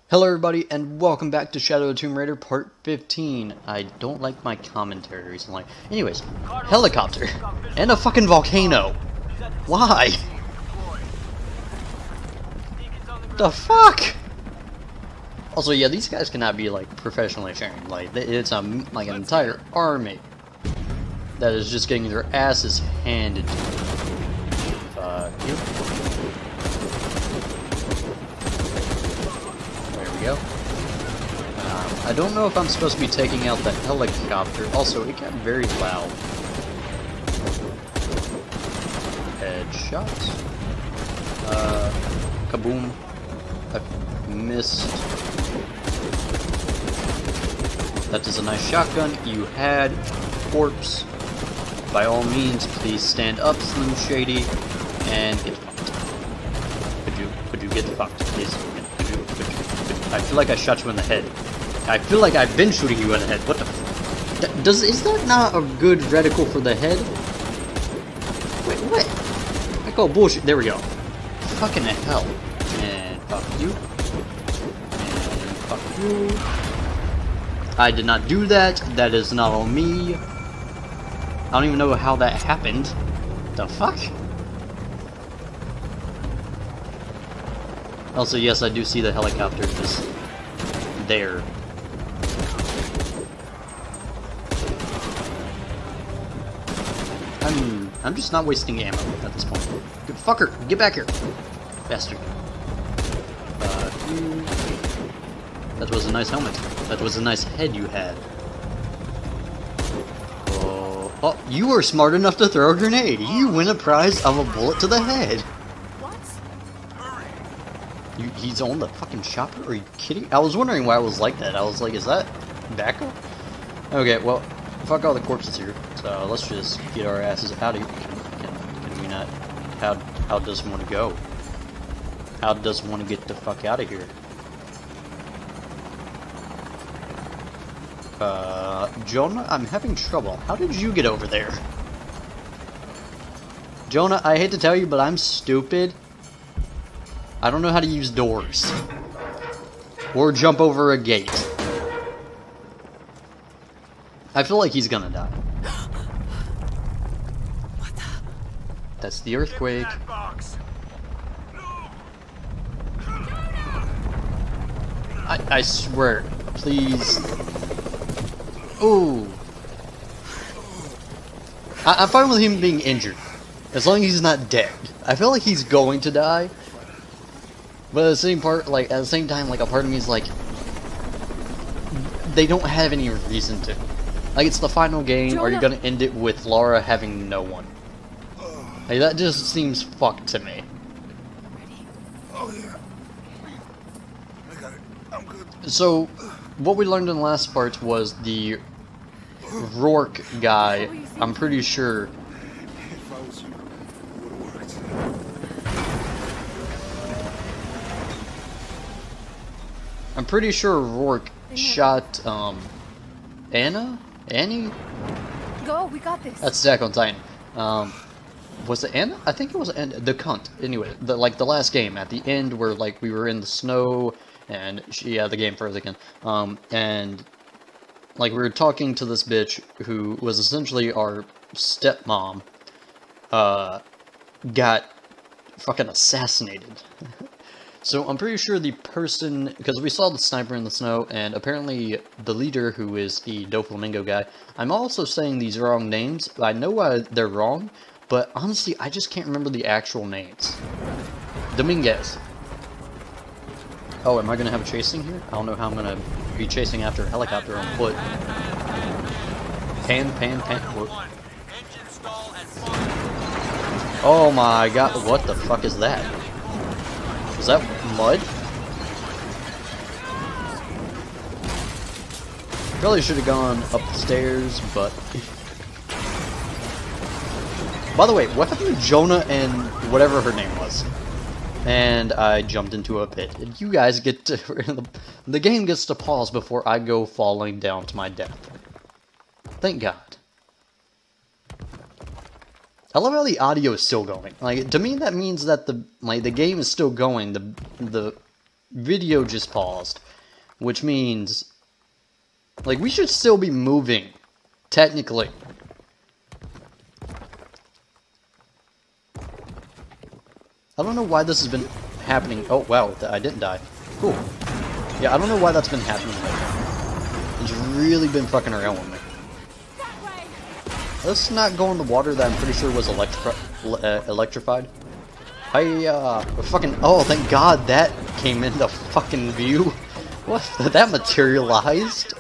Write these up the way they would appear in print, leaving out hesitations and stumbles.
Hello everybody, and welcome back to Shadow of Tomb Raider Part 15. I don't like my commentary recently. Anyways, helicopter. And a fucking volcano. Why? The fuck? Also, yeah, these guys cannot be, like, professionally trained. Like, it's like an entire army that is just getting their asses handed to them. Fuck you. Go. I don't know if I'm supposed to be taking out the helicopter. Also, it got very loud. Headshots. Kaboom. I missed. That is a nice shotgun. You had corpse. By all means, please stand up, Slim Shady, and get fucked. Could you get fucked, please? I feel like I shot you in the head. I feel like I've been shooting you in the head. What the f- is that not a good reticle for the head? Wait, what? I call bullshit. There we go. Fucking hell. And fuck you. And fuck you. I did not do that. That is not on me. I don't even know how that happened. The fuck? Also, yes, I do see the helicopter just there. I'm just not wasting ammo at this point. Good fucker, get back here, bastard. That was a nice helmet. That was a nice head you had. Oh, you were smart enough to throw a grenade. You win a prize of a bullet to the head. He's on the fucking chopper? Are you kidding? I was wondering why it was like that. I was like, is that backup? Okay, well, fuck all the corpses here. So let's just get our asses out of here. Can we not? How does one go? How does one get the fuck out of here? Jonah, I'm having trouble. How did you get over there? Jonah, I hate to tell you, but I'm stupid. I don't know how to use doors. Or jump over a gate. I feel like he's gonna die. What the? That's the earthquake. I swear. Please. Ooh. I'm fine with him being injured. As long as he's not dead. I feel like he's going to die. But at the same time, like, a part of me is like, they don't have any reason to. Like, it's the final game. Jonah. Are you gonna end it with Lara having no one? Like, that just seems fucked to me. Oh yeah. I got it. I'm good. So, what we learned in the last part was the Rourke guy, I'm pretty sure. If I was you, it would have worked. I'm pretty sure Rourke shot, Annie? Go, we got this. That's Attack on Titan. Was it Anna? I think it was Anna, the cunt. Anyway, the last game, at the end where, like, we were in the snow, and the game froze again. And, like, we were talking to this bitch who was essentially our stepmom, got fucking assassinated. So I'm pretty sure the person, because we saw the sniper in the snow, and apparently the leader, who is the Doflamingo guy, I'm also saying these wrong names. I know why they're wrong, but honestly, I just can't remember the actual names. Dominguez. Oh, am I going to have a chasing here? I don't know how I'm going to be chasing after a helicopter on foot. Pan. Whoop. Oh my god, what the fuck is that? Is that mud? Probably should have gone up the stairs, but... By the way, what happened to Jonah and whatever her name was? And I jumped into a pit. And you guys get to... the game gets to pause before I go falling down to my death. Thank God. I love how the audio is still going. Like, to me, that means that the game is still going. The video just paused, which means, like, we should still be moving, technically. I don't know why this has been happening. Oh, wow, I didn't die. Cool. Yeah, I don't know why that's been happening lately. It's really been fucking around with me. Let's not go in the water that I'm pretty sure was electrified. Fucking, oh, thank God that came into fucking view. What? That materialized?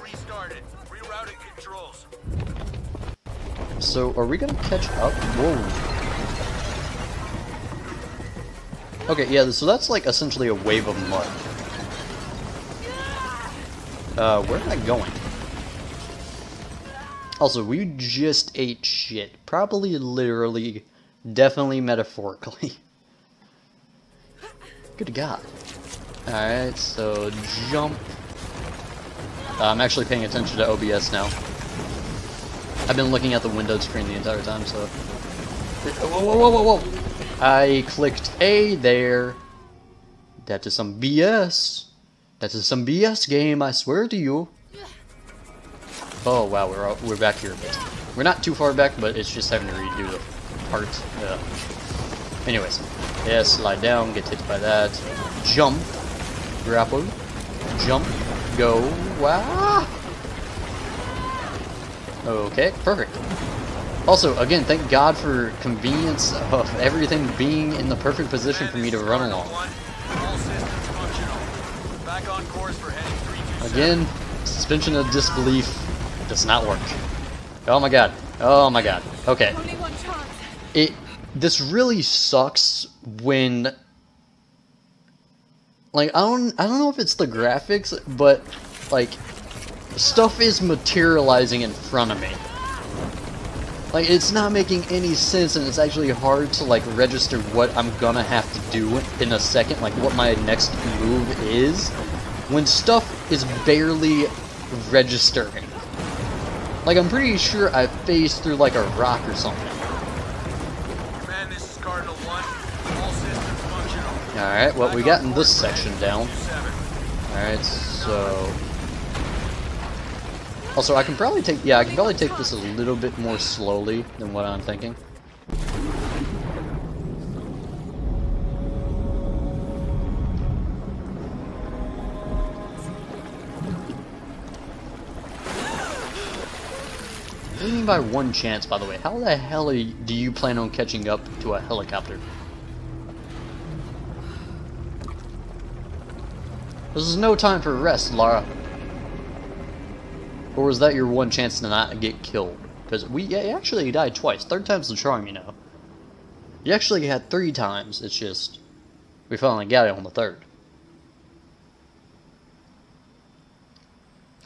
So, are we gonna catch up? Whoa. Okay, yeah, so that's like essentially a wave of mud. Where am I going? Also, we just ate shit. Probably literally, definitely metaphorically. Good God. Alright, so jump. I'm actually paying attention to OBS now. I've been looking at the windowed screen the entire time, so... Whoa, whoa, whoa, whoa, whoa! I clicked A there. That is some BS. That is some BS game, I swear to you. Oh wow, we're back here a bit. We're not too far back, but it's just having to redo the part. Anyways, yeah, slide down, get hit by that. Jump, grapple, jump, go. Wow. Okay, perfect. Also, again, thank God for convenience of everything being in the perfect position for me to run along. Again, suspension of disbelief does not work. Oh my God. Oh my God. Okay. This really sucks when, like, I don't know if it's the graphics, but like stuff is materializing in front of me. Like, it's not making any sense, and it's actually hard to, like, register what I'm gonna have to do in a second, like, what my next move is, when stuff is barely registering. Like, I'm pretty sure I phased through, like, a rock or something. Man, this is Cardinal 1. All systems functional. Alright, well, we got in this section down. Alright, so... Also, I can probably take, yeah, I can probably take this a little bit more slowly than what I'm thinking. What do you mean by one chance, by the way? How the hell do you plan on catching up to a helicopter? This is no time for rest, Lara. Or was that your one chance to not get killed? Because you actually died twice. Third time's the charm, you know. You actually had 3 times. It's just we finally got it on the 3rd.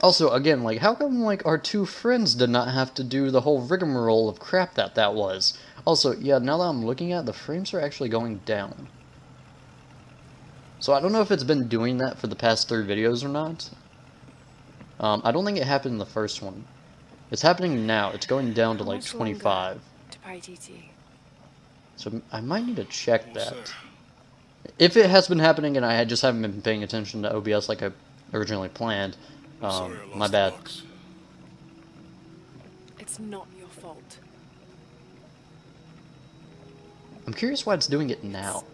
Also, again, like, how come, like, our 2 friends did not have to do the whole rigmarole of crap that was? Also, yeah, now that I'm looking at it, the frames are actually going down. So I don't know if it's been doing that for the past 3 videos or not. I don't think it happened in the first one. It's happening now. It's going down to like 25. So I might need to check that. If it has been happening and I just haven't been paying attention to OBS like I originally planned, my bad. It's not your fault. I'm curious why it's doing it now.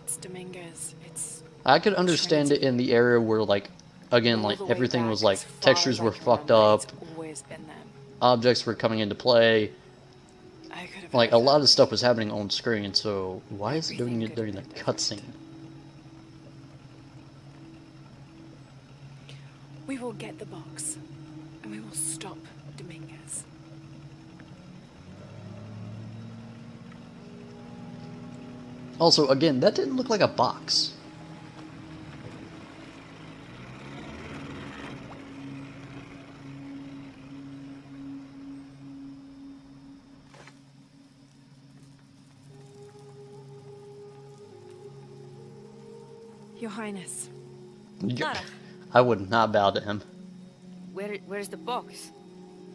It's Dominguez. It's... I could understand it in the area where, like, again, like, everything was, like, textures were fucked up, objects were coming into play, like, a lot of stuff was happening on screen, so why is it doing it during the cutscene? We will get the box, and we will stop Dominguez. Also, again, that didn't look like a box. Your Highness. Lara. I would not bow to him. Where's the box?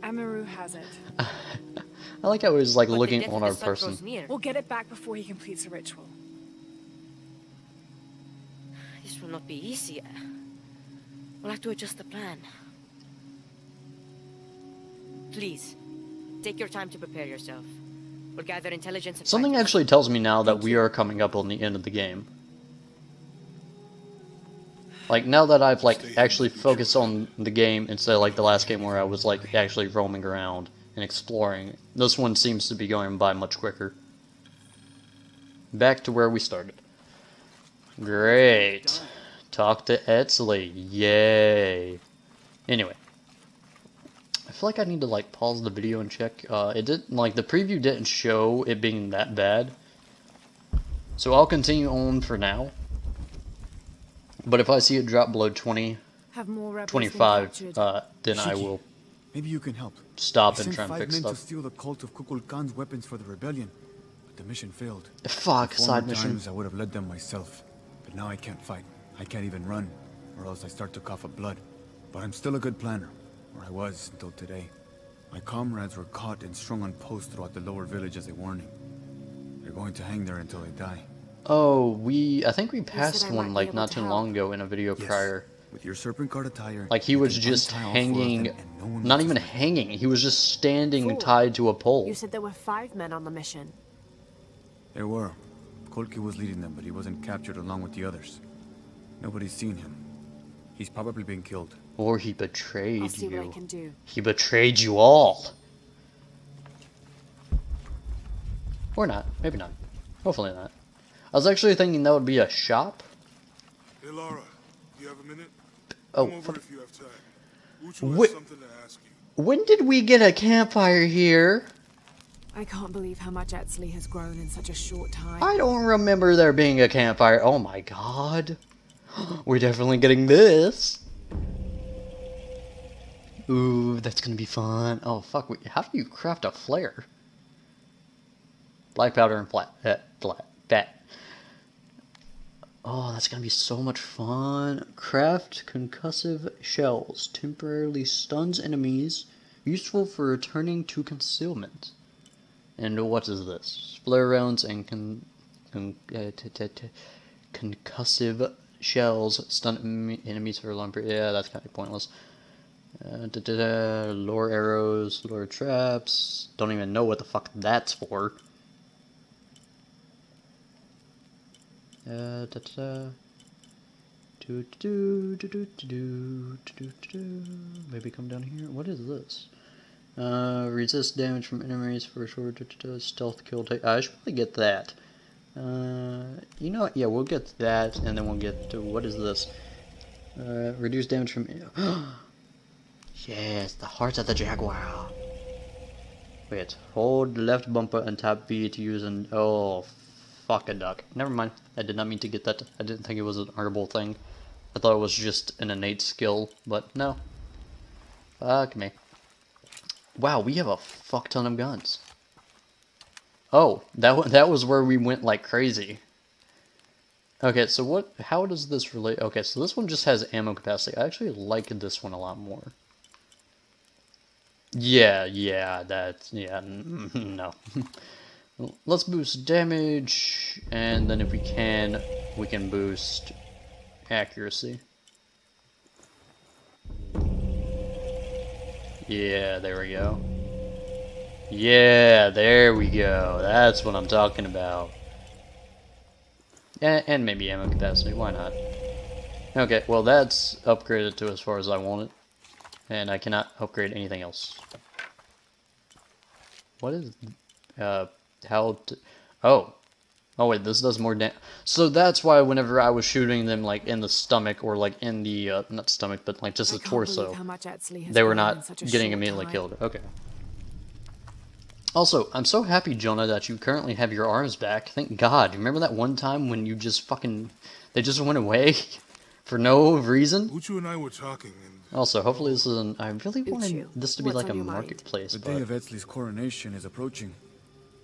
Amaru has it. I like how he was like looking on our person. We'll get it back before he completes the ritual. will not be easy. We'll have to adjust the plan. Please, take your time to prepare yourself. We'll gather intelligence and Something fight. actually tells me now that we are coming up on the end of the game. Like, now that I've, like, actually focused on the game instead of, like, the last game where I was, like, actually roaming around and exploring, this one seems to be going by much quicker. Back to where we started. Great. Talk to Etzli. Yay. Anyway. I feel like I need to, like, pause the video and check. It didn't, like, the preview didn't show it being that bad. So I'll continue on for now. But if I see it drop below 20, 25, then I will maybe you can help. Stop and try and fix men stuff. to steal the cult of Kukulkan's weapons for the rebellion, but the mission failed. Fuck, side mission. Times I would have led them myself, but now I can't fight. I can't even run, or else I start to cough up blood. But I'm still a good planner, or I was until today. My comrades were caught and strung on posts throughout the lower village as a warning. They're going to hang there until they die. Oh, I think we passed one, like, not too long ago in a video prior. With your serpent guard attire, like, he was just hanging, not even hanging, he was just standing tied to a pole. You said there were 5 men on the mission. There were. Kolki was leading them, but he wasn't captured along with the others. Nobody's seen him. He's probably been killed. Or he betrayed I'll see you. what I can do. He betrayed you all. Or not. Maybe not. Hopefully not. I was actually thinking that would be a shop. Hey Lara, you have a minute? Oh, Come over fuck. if you have time. Uchu has something to ask you. When did we get a campfire here? I can't believe how much Etzli has grown in such a short time. I don't remember there being a campfire. Oh my god. We're definitely getting this. Ooh, that's gonna be fun. Oh fuck, how do you craft a flare? Black powder and fat. Oh, that's gonna be so much fun. Craft concussive shells. Temporarily stuns enemies. Useful for returning to concealment. And what is this? Flare rounds and concussive shells stun enemies for a long period. Yeah, that's kind of pointless. Lure arrows, lure traps. Don't even know what the fuck that's for. Maybe come down here. What is this? Resist damage from enemies for a short stealth kill. I should probably get that. You know what? Yeah, we'll get that, and then we'll get to what is this? Reduce damage from. Yes, the heart of the jaguar. Wait, hold left bumper and tap B to use an. Oh, fuck a duck. Never mind. I did not mean to get that. I didn't think it was an honorable thing. I thought it was just an innate skill, but no. Fuck me. Wow, we have a fuck ton of guns. Oh, that was where we went like crazy. Okay, so what? How does this relate? Okay, so this one just has ammo capacity. I actually like this one a lot more. Yeah, no. Let's boost damage, and then if we can boost accuracy. Yeah, there we go. Yeah, there we go. That's what I'm talking about. And maybe ammo capacity, why not? Okay, well that's upgraded to as far as I want it. And I cannot upgrade anything else. What is... how to... Oh wait, this does more damage. So that's why whenever I was shooting them like in the stomach or like in the, not stomach, but like just the torso, they were not getting immediately killed. Okay. Also, I'm so happy, Jonah, that you currently have your arms back. Thank God. Remember that one time when you just fucking... They just went away for no reason? Uchu and I were talking and... Also, hopefully this is an... I really wanted this to be like a marketplace, The day of Etzli's coronation is approaching.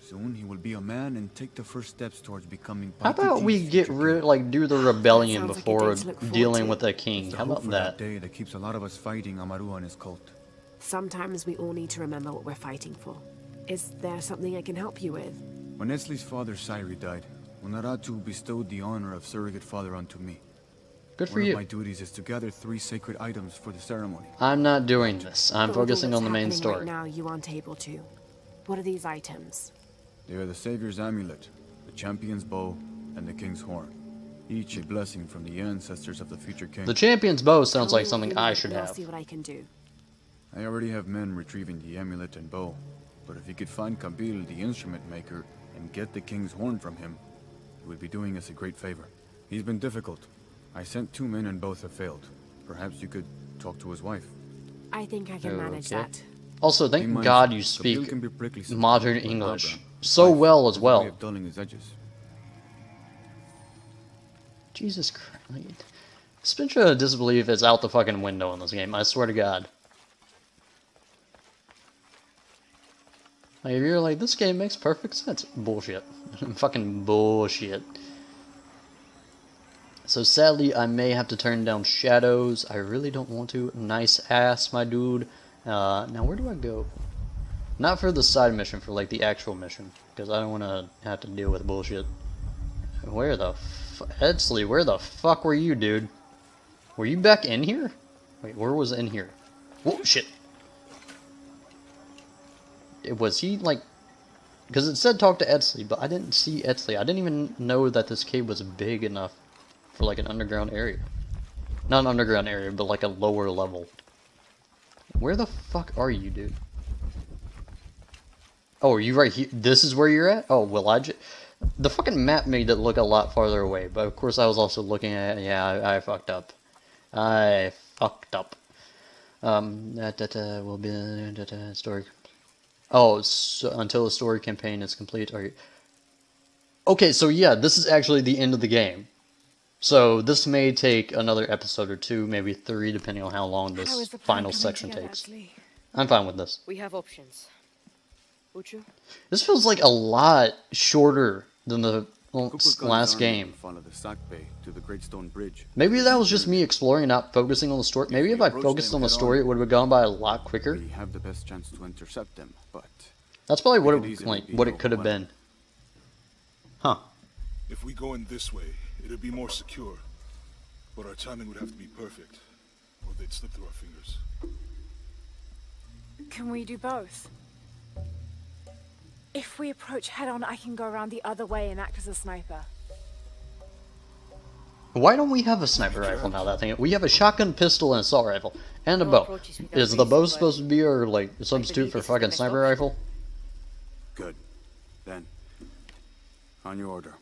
Soon he will be a man and take the first steps towards becoming... How about we get rid, like, do the rebellion before dealing with a king? How about that? Day that keeps a lot of us fighting Amaru and his cult. Sometimes we all need to remember what we're fighting for. Is there something I can help you with? When Etzli's father, Sairi, died, Unaratu bestowed the honor of surrogate father onto me. Good for One of you. my duties is to gather 3 sacred items for the ceremony. I'm not doing this. I'm But with all focusing on the that's main happening story. Right now, you aren't able to. What are these items? They are the Savior's amulet, the champion's bow, and the king's horn. Each a blessing from the ancestors of the future king. The champion's bow sounds Tell like me something what you I need, should and I'll have. see what I can do. I already have men retrieving the amulet and bow, but if you could find Kabil, the instrument maker, and get the king's horn from him, you would be doing us a great favor. He's been difficult. I sent 2 men and both have failed. Perhaps you could talk to his wife. I think I can manage Okay. that. Also, Be thank mindful, God you Kabil speak can be prickly sometimes, modern like English Barbara. so Life well as has a way well. of dulling his edges. Jesus Christ. Suspension of disbelief is out the fucking window in this game, I swear to God. Like, if you're like, this game makes perfect sense. Bullshit. Fucking bullshit. So sadly, I may have to turn down shadows. I really don't want to. Nice ass, my dude. Now where do I go? Not for the side mission, for like the actual mission. Because I don't want to have to deal with bullshit. Where the Edsley, where the fuck were you, dude? Were you back in here? Wait, where was in here? Whoa, shit. Was he, like... Because it said talk to Edsley, but I didn't see Edsley. I didn't even know that this cave was big enough for, like, an underground area. Not an underground area, but, like, a lower level. Where the fuck are you, dude? Oh, are you right here? This is where you're at? Oh, well, the fucking map made it look a lot farther away, but of course I was also looking at it. Yeah, I fucked up. I fucked up. That will be story. Oh, so until the story campaign is complete. Are you... Okay, so yeah, this is actually the end of the game. So this may take another episode or 2, maybe 3, depending on how long How is this the plan final coming section together, takes. actually? I'm fine with this. We have options. Uchu? This feels like a lot shorter than the Kukulkan's last army game. will follow the Sack Bay to the Great Stone Bridge. Maybe that was just me exploring, not focusing on the story. Maybe if I focused on the story, it would have gone by a lot quicker. We have the best chance to intercept them, but That's probably what could it, easily like, be what it could have been. Huh. If we go in this way, it'd be more secure. But our timing would have to be perfect, or they'd slip through our fingers. Can we do both? If we approach head-on, I can go around the other way and act as a sniper. Why don't we have a sniper rifle now? That thing. We have a shotgun, pistol, and assault rifle, and a No bow. approaches without Is the bow reason, supposed to be our like substitute for this is fucking the best sniper option. rifle? good. Then, on your order.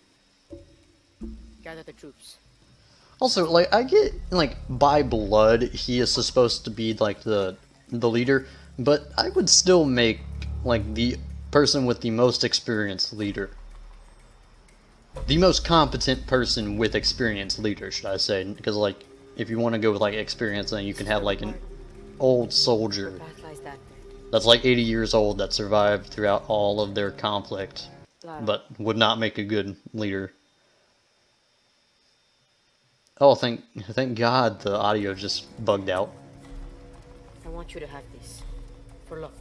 Gather the troops. Also, like, I get, like, by blood, he is supposed to be, like, the leader, but I would still make, like, the person with the most experience leader. The most competent person with experience leader, should I say, because, like, if you want to go with, like, experience, then you can have, like, an old soldier Path lies that way. that's, like, 80 years old that survived throughout all of their conflict, Lara. but would not make a good leader. Oh, thank God the audio just bugged out. I want you to have this. For luck.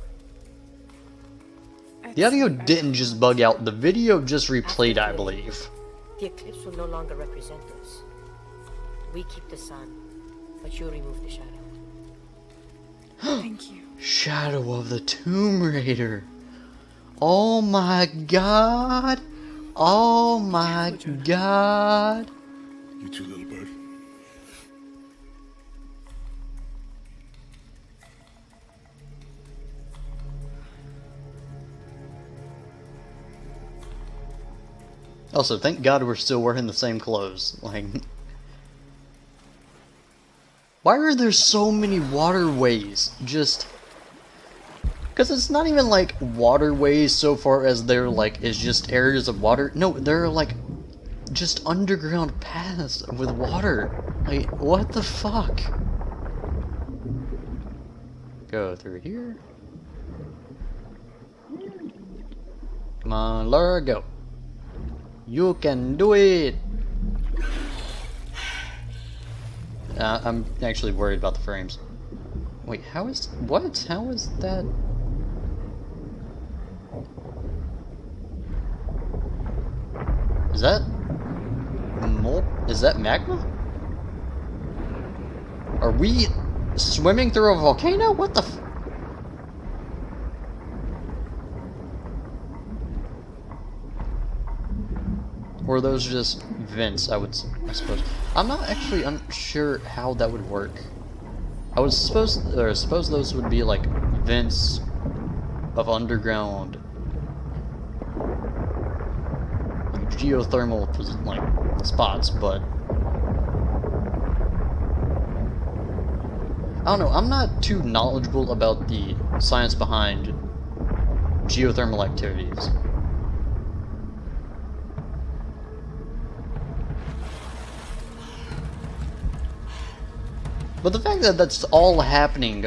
The audio didn't just bug out, the video just replayed, I believe. The eclipse will no longer represent us. We keep the sun, but you remove the shadow. Thank you. Shadow of the Tomb Raider. Oh my God. Oh my God. You too, little bird. Also, thank God we're still wearing the same clothes. Like, why are there so many waterways? Just because it's not even like waterways so far as they're like is just areas of water. No, they're like just underground paths with water. Like, what the fuck? Go through here. Come on, Lara, go. You can do it! I'm actually worried about the frames. Wait, how is... what? How is that... Is that... is that magma? Are we swimming through a volcano? What the f- Or are those just vents, I suppose. I'm not actually unsure how that would work. I was suppose those would be like vents of underground geothermal like spots, but I don't know, I'm not too knowledgeable about the science behind geothermal activities. But the fact that that's all happening,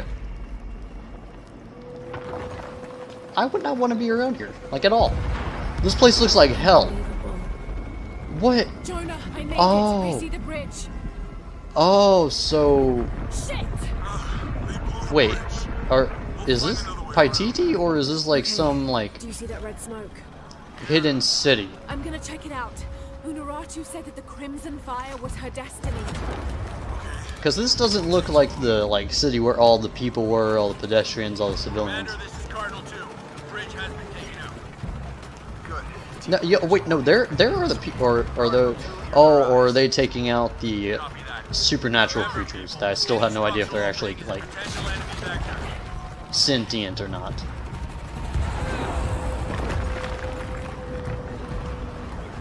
I would not want to be around here, like at all. This place looks like hell. What? Jonah, I made Oh. it. I see the bridge. Oh, so Shit! wait, is this Paititi or is this like some like Do you see that red smoke? hidden city? I'm gonna check it out. Unuratu said that the Crimson Fire was her destiny. Because this doesn't look like the city where all the people were, all the pedestrians, all the civilians. Commander, this is Cardinal 2. The bridge has been taken out. Good. No, yeah, wait, no, there are the people, or the, oh, or are they taking out the supernatural creatures that I still have no idea if they're actually like Potential enemy vector. sentient or not.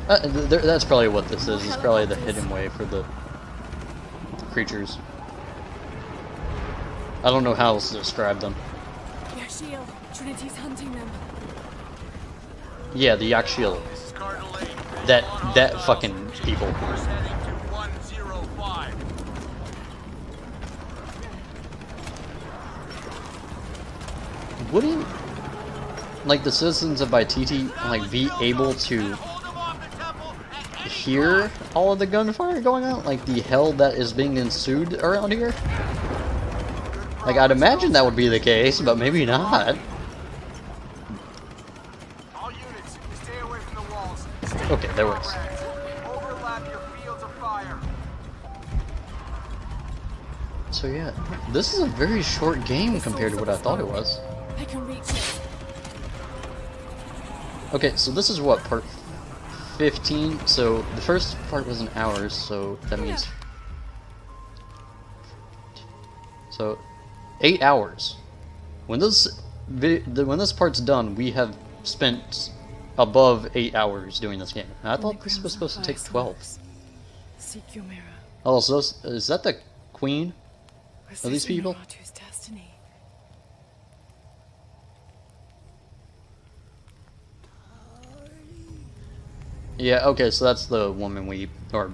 That's probably what this is. It's probably the hidden way for the creatures. I don't know how else to describe them. Yashiel, Trinity's hunting them. Yeah, the Yakshil. This is Cardinal 8. That fucking people. Course heading to 105. Wouldn't like the citizens of Baititi like be able to Hold them off the temple and hear all of the gunfire going on? Like the hell that is being ensued around here? Like I'd imagine that would be the case, but maybe not. all units, stay away from the walls. Okay, there was. Overlap your fields of fire. So yeah, this is a very short game compared to what I thought it was. I can reach it. Okay, so this is what, part 15? So the first part was an hour, so that means... So, 8 hours. When this part's done, we have spent above 8 hours doing this game. I thought this was supposed to take 12. Seek your mirror. Oh, so is that the queen? Was Are these this people? Unuratu's destiny? Yeah, okay, so that's the woman or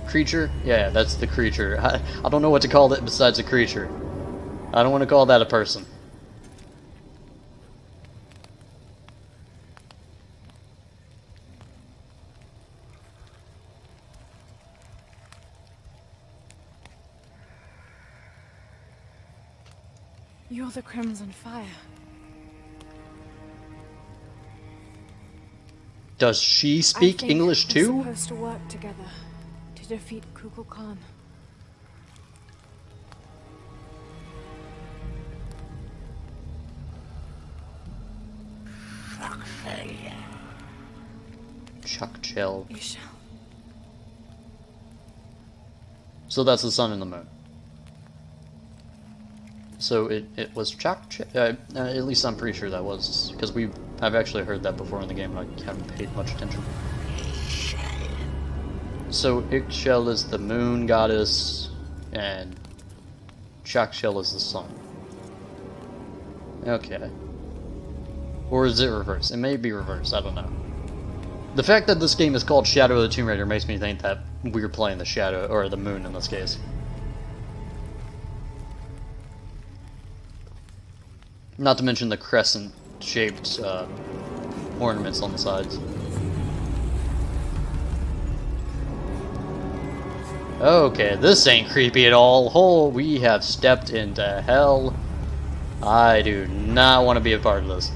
creature? Yeah, that's the creature. I don't know what to call it besides a creature. I don't want to call that a person. You're the Crimson Fire. Does she speak English we're too? supposed to work together to defeat Kukulkan. Khan. Chukchel. Isha. So that's the sun and the moon. So it was Chukchel. At least I'm pretty sure that was, because I've actually heard that before in the game and I haven't paid much attention. So Ixchel is the moon goddess and Chukchel is the sun. Okay. Or is it reversed? It may be reversed, I don't know. The fact that this game is called Shadow of the Tomb Raider makes me think that we're playing the shadow, or the moon in this case. Not to mention the crescent-shaped ornaments on the sides. Okay, this ain't creepy at all. Oh, we have stepped into hell. I do not want to be a part of this.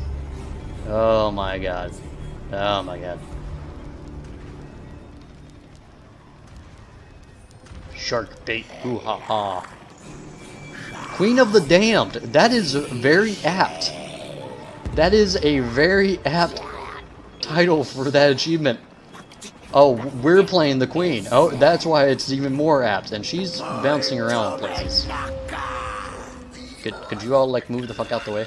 Oh my god. Oh my god. Shark bait. Ooh ha ha. Queen of the Damned. That is very apt. That is a very apt title for that achievement. Oh, we're playing the Queen. Oh, that's why it's even more apt. And she's bouncing around places. Could you all, like, move the fuck out the way?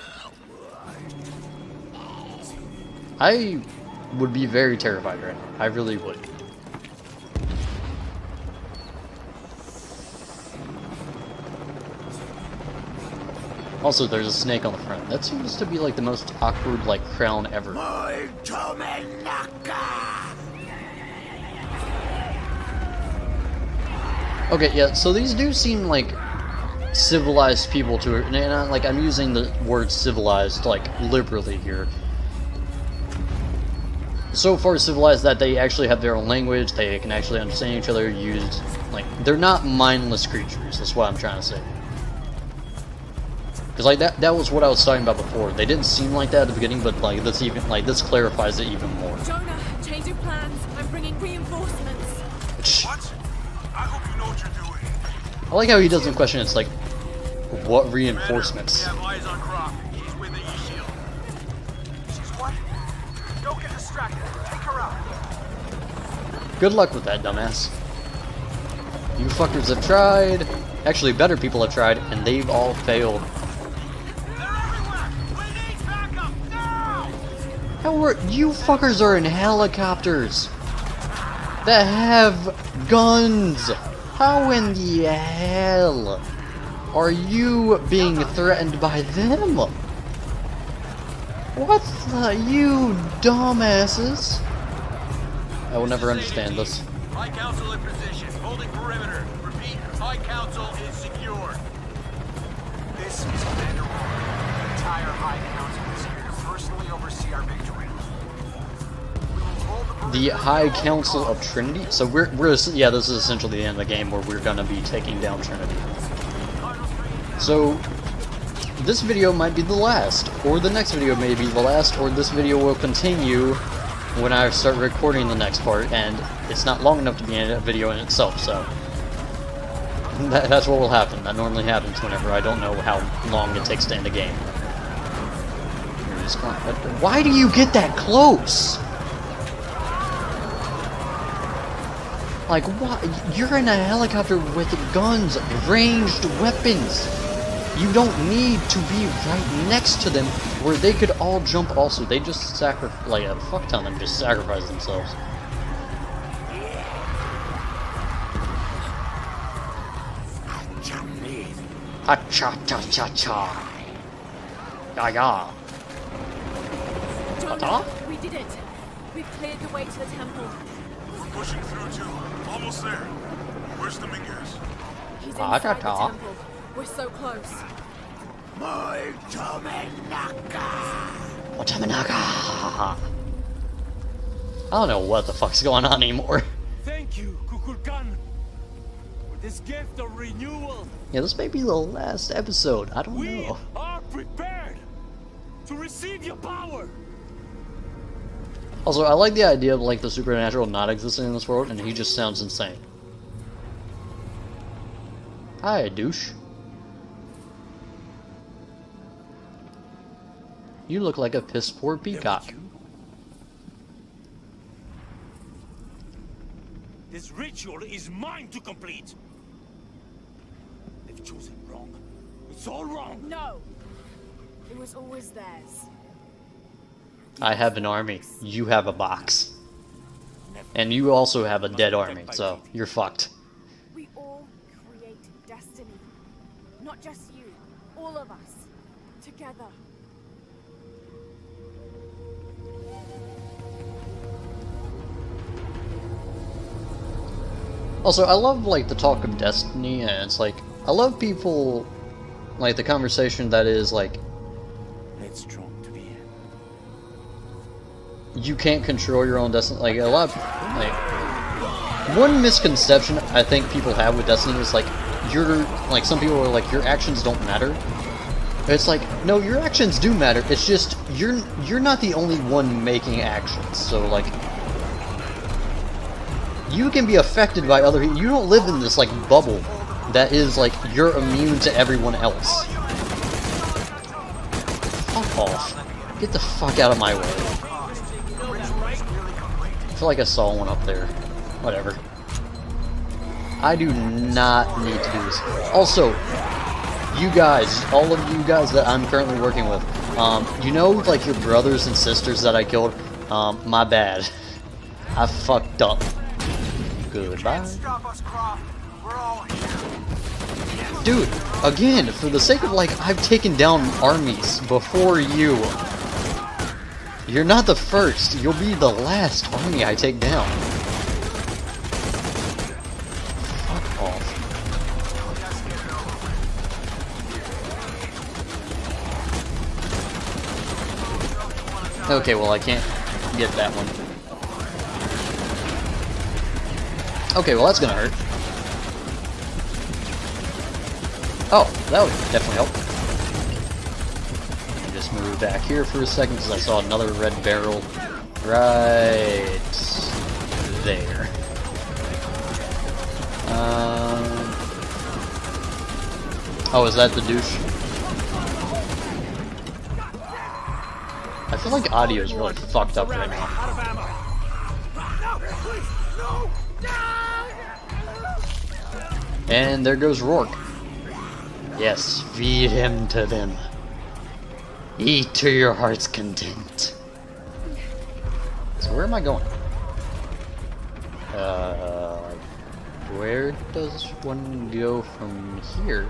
I would be very terrified right now. I really would. Also, there's a snake on the front. That seems to be like the most awkward, like, crown ever. Okay, yeah, so these do seem like civilized people to it, and like, I'm using the word civilized, like, liberally here. So far civilized that they actually have their own language, they can actually understand each other, use, like, they're not mindless creatures, that's what I'm trying to say. Because, like, that was what I was talking about before. They didn't seem like that at the beginning, but, like, this even, like, this clarifies it even more. Jonah, change of plans. I'm bringing reinforcements. What? I hope you know what you're doing. I like how he doesn't question, it's like, what reinforcements? We have eyes on Croc. He's with the E-shield. She's what? Don't get distracted. Take her out. Good luck with that, dumbass. You fuckers have tried. Actually, better people have tried, and they've all failed. They're everywhere. We need backup now. How are you fuckers are in helicopters that have guns? How in the hell are you being threatened by them? What the, you dumbasses? I will never understand this. High Council in position, holding perimeter. Repeat, High Council is secure. This is Commander Roy. The entire High Council is here to personally oversee our victory. We will hold the perimeter The High at all Council of costs. Trinity? So we're yeah, this is essentially the end of the game where we're gonna be taking down Trinity. So this video might be the last, or the next video may be the last, or this video will continue when I start recording the next part, and it's not long enough to be a video in itself, so that's what will happen. That normally happens whenever I don't know how long it takes to end a game. Why do you get that close? Like, what? You're in a helicopter with guns, ranged weapons. You don't need to be right next to them where they could all jump also. They just sacrifice, like, a fuck ton of them just sacrifice themselves. Ha-cha-cha-cha-cha. Ya-ya. Jonah, we did it. We've cleared the way to the temple. We're pushing through too. Almost there. Where's Dominguez? He's inside the Ta-ta-ta. temple. We're so close. Otamanaka. I don't know what the fuck's going on anymore. Thank you, Kukulkan, for this gift of renewal. Yeah, this may be the last episode. I don't We know. are prepared to receive your power. Also, I like the idea of, like, the supernatural not existing in this world, and he just sounds insane. Hi, douche. You look like a piss-poor peacock. This ritual is mine to complete. They've chosen wrong. It's all wrong. No. It was always theirs. I have an army. You have a box. And you also have a dead army, so you're fucked. We all create destiny. Not just you. All of us. Together. Also, I love, like, the talk of destiny, and it's like, I love people, like, the conversation that is, like, Let's strong to the end. you can't control your own destiny. Like, a lot of, like, one misconception I think people have with destiny is, like, like, some people are like, your actions don't matter. It's like, no, your actions do matter, it's just, you're not the only one making actions, so, like, you can be affected by other people. You don't live in this, like, bubble that is, like, you're immune to everyone else. Fuck off. Get the fuck out of my way. I feel like I saw one up there. Whatever. I do not need to do this. Also, you guys, all of you guys that I'm currently working with, you know, like, your brothers and sisters that I killed? My bad. I fucked up. Goodbye. Dude, again, for the sake of, like, I've taken down armies before you. You're not the first. You'll be the last army I take down. Fuck off. Okay, well, I can't get that one. Okay, well, that's gonna hurt. Oh, that would definitely help. Let me just move back here for a second because I saw another red barrel right there. Oh, is that the douche? I feel like audio is really fucked up right now. And there goes Rourke. Yes, feed him to them. Eat to your heart's content. So where am I going? Where does one go from here?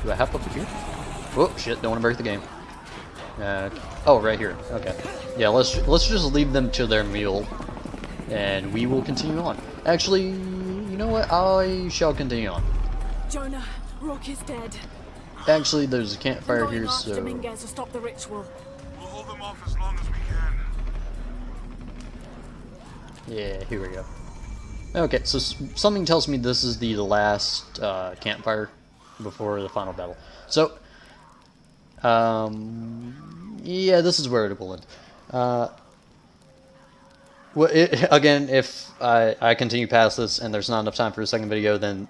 Do I hop up here? Oh shit! Don't want to break the game. Oh, right here. Okay. Yeah, let's just leave them to their meal, and we will continue on. Actually, you know what? I shall continue on. Jonah, Rourke is dead. Actually, there's a campfire here, so... Dominguez to stop the ritual. We'll hold them off as long as we can. Yeah, here we go. Okay, so something tells me this is the last campfire before the final battle. So, yeah, this is where it will end. Well, again, if I continue past this and there's not enough time for a second video, then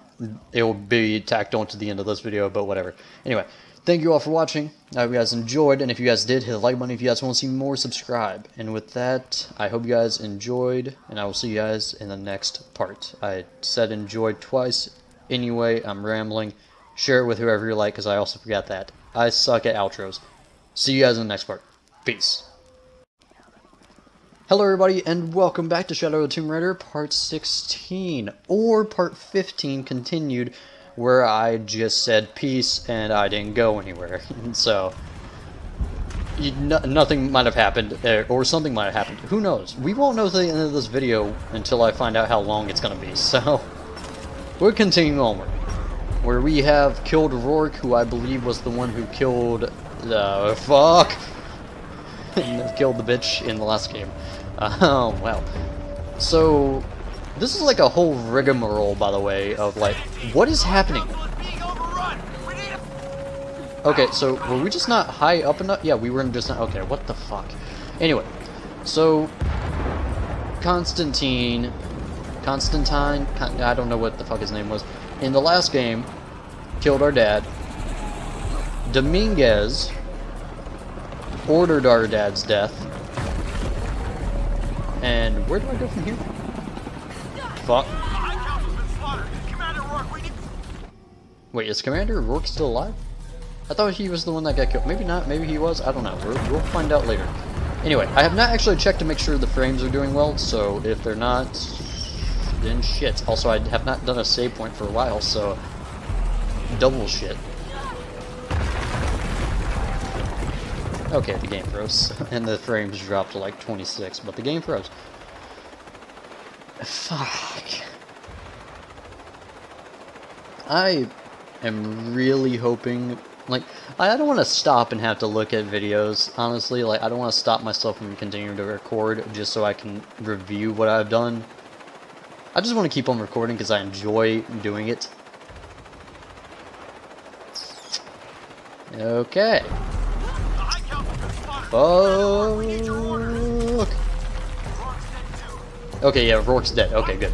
it will be tacked on to the end of this video, but whatever. Anyway, thank you all for watching. I hope you guys enjoyed, and if you guys did, hit the like button. If you guys want to see more, subscribe. And with that, I hope you guys enjoyed, and I will see you guys in the next part. I said enjoyed twice. Anyway, I'm rambling. Share it with whoever you like, because I also forgot that. I suck at outros. See you guys in the next part. Peace. Hello everybody, and welcome back to Shadow of the Tomb Raider Part 16, or Part 15 continued, where I just said peace and I didn't go anywhere. So, nothing might have happened, or something might have happened. Who knows? We won't know at the end of this video until I find out how long it's going to be, so we're continuing onward. Where we have killed Rourke, who I believe was the one who killed the... fuck! killed the bitch in the last game. Oh, well. So, this is like a whole rigmarole, by the way, of like, what is happening? Okay, so, were we just not high up enough? Yeah, we were just not, okay, what the fuck? Anyway, so, Constantine, I don't know what the fuck his name was, in the last game, killed our dad. Dominguez ordered our dad's death. And where do I go from here? Fuck. Wait, is Commander Rourke still alive? I thought he was the one that got killed. Maybe not, maybe he was, I don't know. We'll find out later. Anyway, I have not actually checked to make sure the frames are doing well, so if they're not, then shit. Also, I have not done a save point for a while, so double shit. Okay, the game froze, and the frames dropped to like 26, but the game froze. Fuck. I am really hoping, like, I don't want to stop and have to look at videos, honestly. Like, I don't want to stop myself from continuing to record just so I can review what I've done. I just want to keep on recording because I enjoy doing it. Okay. Fuck. Okay, yeah, Rourke's dead. Okay, good.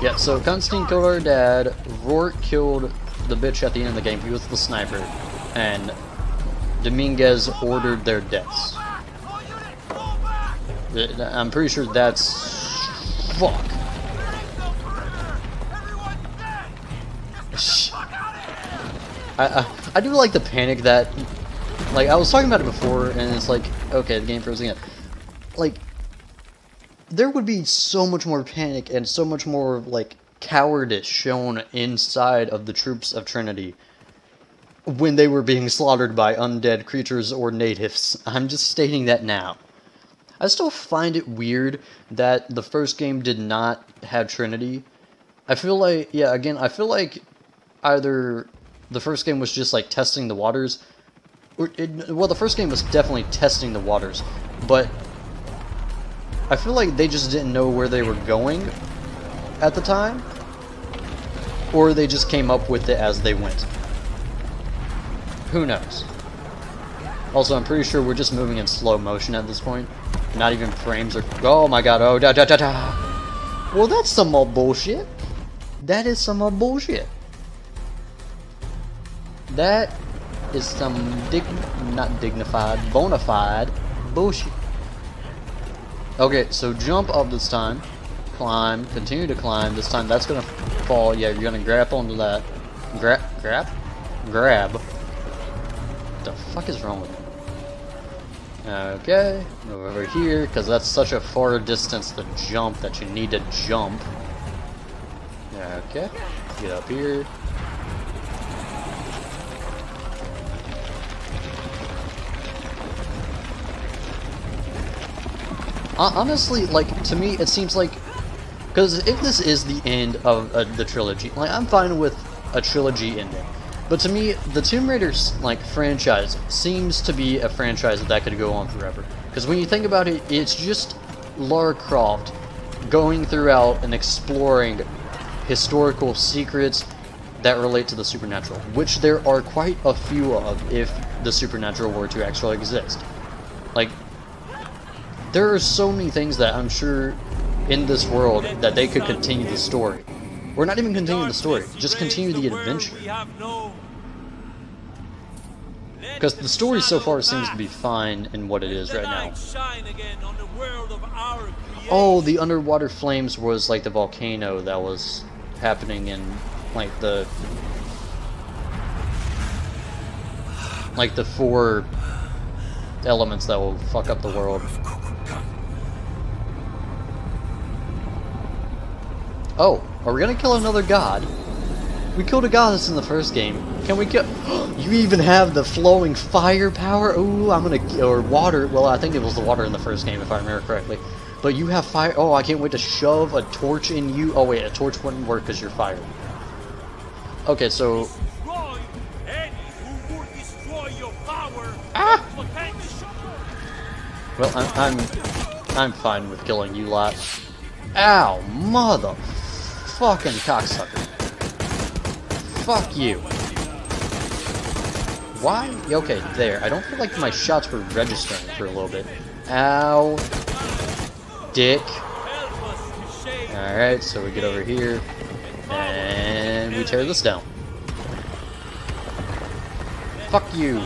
Yeah, so Constantine killed our dad. Rourke killed the bitch at the end of the game. He was the sniper. And Dominguez ordered their deaths. I'm pretty sure that's... Fuck. I do like the panic that... Like, I was talking about it before, and it's like, okay, the game froze again. Like, there would be so much more panic and so much more, like, cowardice shown inside of the troops of Trinity when they were being slaughtered by undead creatures or natives. I'm just stating that now. I still find it weird that the first game did not have Trinity. I feel like, yeah, again, I feel like either the first game was just, like, testing the waters, or well, the first game was definitely testing the waters, but I feel like they just didn't know where they were going at the time, or they just came up with it as they went. Who knows? Also, I'm pretty sure we're just moving in slow motion at this point. Not even frames are... Oh my god, oh da da da da! Well, that's some more bullshit. That is some more bullshit. That is some not dignified, bona fide bullshit. Okay, so jump up this time. Climb, continue to climb. This time that's gonna fall. Yeah, you're gonna grab onto that. Grab. What the fuck is wrong with me? Okay, move over here, because that's such a far distance to jump that you need to jump. Okay, get up here. Honestly, like, to me, it seems like, because if this is the end of the trilogy, like, I'm fine with a trilogy ending. But to me, the Tomb Raider, like, franchise seems to be a franchise that could go on forever. Because when you think about it, it's just Lara Croft going throughout and exploring historical secrets that relate to the supernatural, which there are quite a few of if the supernatural were to actually exist. Like, there are so many things that I'm sure in this world that they could continue the story. Or not even continue the story, just continue the adventure. Because the story so far seems to be fine in what it is right now. Oh, the underwater flames was like the volcano that was happening in like the 4 elements that will fuck up the world. Oh, are we gonna kill another god? We killed a goddess in the first game. Can we kill... You even have the flowing fire power? Ooh, I'm gonna... Or water. Well, I think it was the water in the first game, if I remember correctly. But you have fire... Oh, I can't wait to shove a torch in you. Oh, wait, a torch wouldn't work because you're fired. Okay, so... Ah! Well, I'm fine with killing you lot. Ow, mother... Fucking cocksucker. Fuck you. Why? Okay, there. I don't feel like my shots were registering for a little bit. Ow. Dick. Alright, so we get over here. And we tear this down. Fuck you.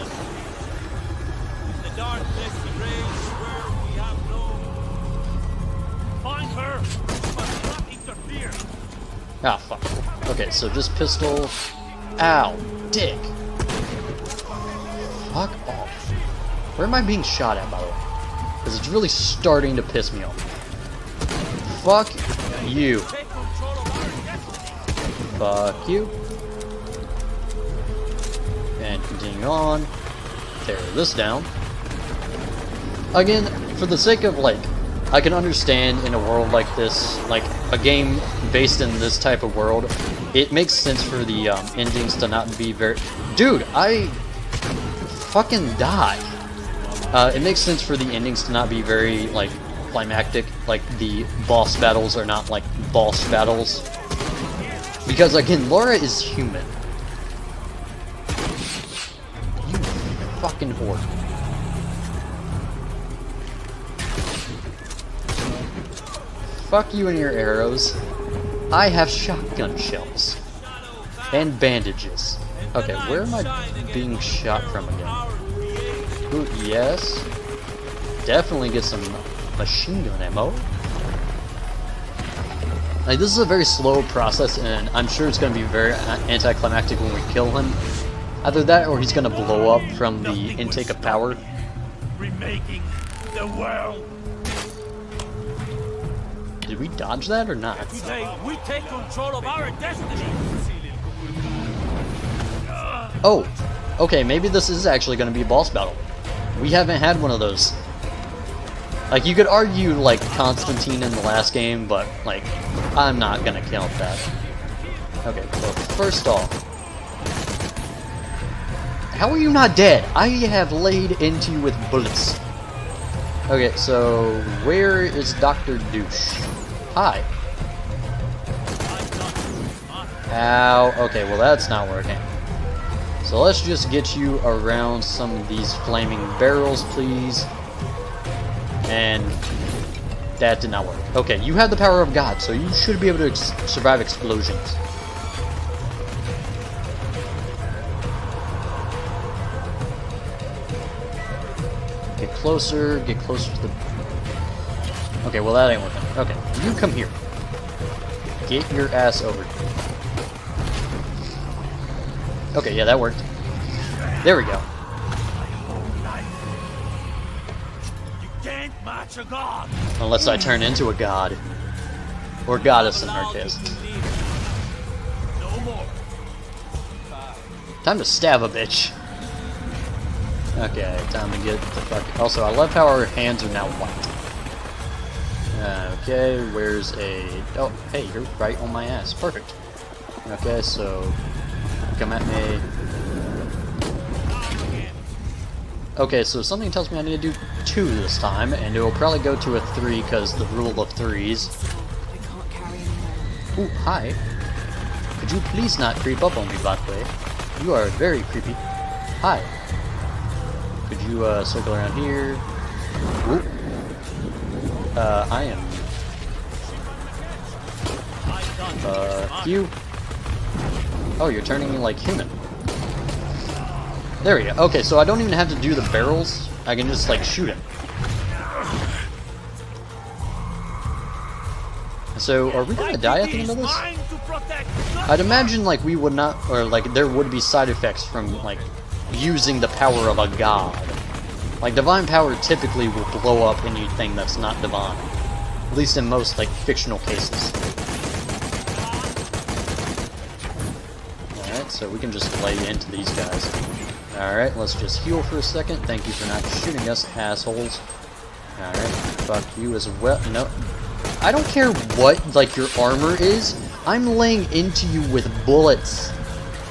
Ah, fuck. Okay, so just pistol. Ow, dick. Fuck off. Where am I being shot at, by the way? Because it's really starting to piss me off. Fuck you. Fuck you. And continue on. Tear this down. Again, for the sake of, like, I can understand in a world like this, like a game based in this type of world, it makes sense for the endings to not be very... Dude, I fucking died. It makes sense for the endings to not be very, like, climactic, like the boss battles are not like boss battles. Because, again, Lara is human. You fucking whore. fuck you and your arrows. I have shotgun shells. And bandages. Okay, where am I being shot from again? Ooh, yes. Definitely get some machine gun ammo. Like, this is a very slow process, and I'm sure it's going to be very anticlimactic when we kill him. Either that, or he's going to blow up from the intake of power. Remaking the world. Did we dodge that or not? Today we take control of our destiny. Oh, okay, maybe this is actually going to be a boss battle. We haven't had one of those. Like, you could argue, like, Constantine in the last game, but, like, I'm not going to count that. Okay, well, first off, how are you not dead? I have laid into you with bullets. Okay, so, where is Dr. Douche? Hi. Ow, okay, well, that's not working. So let's just get you around some of these flaming barrels, please. And that did not work. Okay, you have the power of God, so you should be able to survive explosions. Get closer to the... Okay, well that ain't working. Okay, you come here. Get your ass over here. Okay, yeah, that worked. There we go. You can't match a god. Unless I turn into a god. Or goddess in her case. No more. Time to stab a bitch. Okay, time to get the fuck... Also, I love how our hands are now white. Okay, where's a... Oh, hey, you're right on my ass. Perfect. Okay, so... Come at me. Okay, so something tells me I need to do 2 this time, and it will probably go to a 3 because the rule of 3s. I can't carry anymore. Ooh, hi. Could you please not creep up on me, Botway? You are very creepy. Hi. Could you circle around here? Ooh. I am. You. Oh, you're turning me like human. There we go. Okay, so I don't even have to do the barrels. I can just, like, shoot him. So, are we gonna die at the end of this? I'd imagine, like, we would not, or, like, there would be side effects from, like, using the power of a god. Like, divine power typically will blow up anything that's not divine. At least in most, like, fictional cases. Alright, so we can just lay into these guys. Alright, let's just heal for a second. Thank you for not shooting us, assholes. Alright, fuck you as well. No. I don't care what, like, your armor is. I'm laying into you with bullets.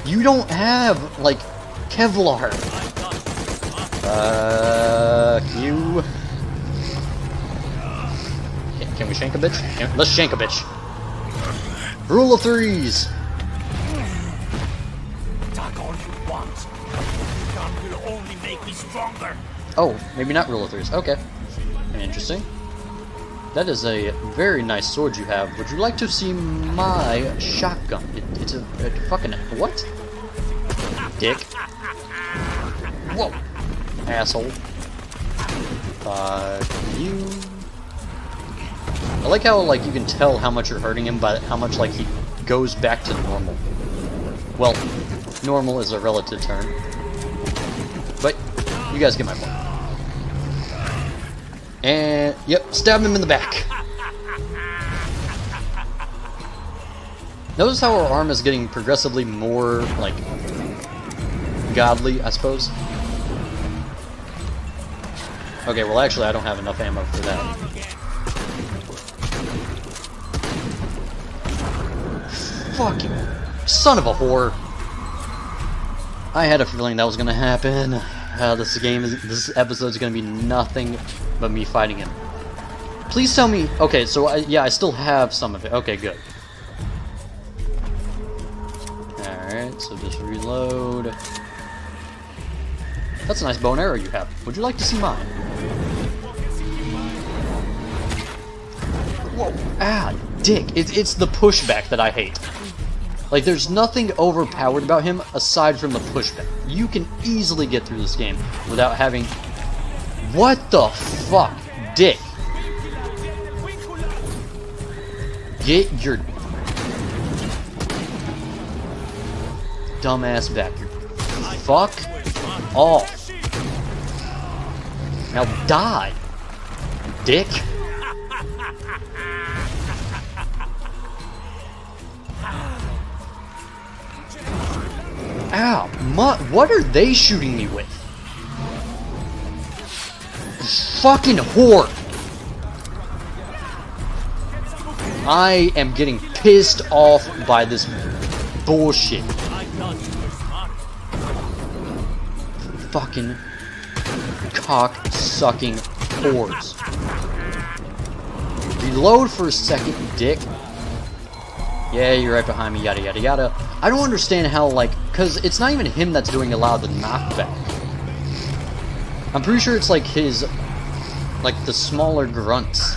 You don't have, like, Kevlar. You. Can we shank a bitch? Let's shank a bitch. Rule of 3s. Attack all you want. Gun will only make me stronger. Oh, maybe not rule of 3s. Okay. Interesting. That is a very nice sword you have. Would you like to see my shotgun? It's a fucking... What? Dick. Whoa. Asshole. You... I like how, like, you can tell how much you're hurting him by how much, like, he goes back to normal. Well, normal is a relative term. But, you guys get my point. And, yep, stab him in the back. Notice how our arm is getting progressively more, like, godly, I suppose. Okay, well, actually, I don't have enough ammo for that. Fucking son of a whore. I had a feeling that was gonna happen. This episode's gonna be nothing but me fighting him. Please tell me. Okay, so yeah, I still have some of it. Okay, good. Alright, so just reload. That's a nice bow and arrow you have. Would you like to see mine? Whoa. Ah, dick. It's the pushback that I hate. Like, there's nothing overpowered about him aside from the pushback. You can easily get through this game without having... What the fuck? Dick. Get your... dumbass back here. Fuck off. Now die, dick. Ow, what are they shooting me with? Fucking whore. I am getting pissed off by this bullshit. Fucking cock-sucking whores. Reload for a second, dick. Yeah, you're right behind me, yada yada yada. I don't understand how, like, because it's not even him that's doing a lot of the knockback. I'm pretty sure it's like his, like, the smaller grunts.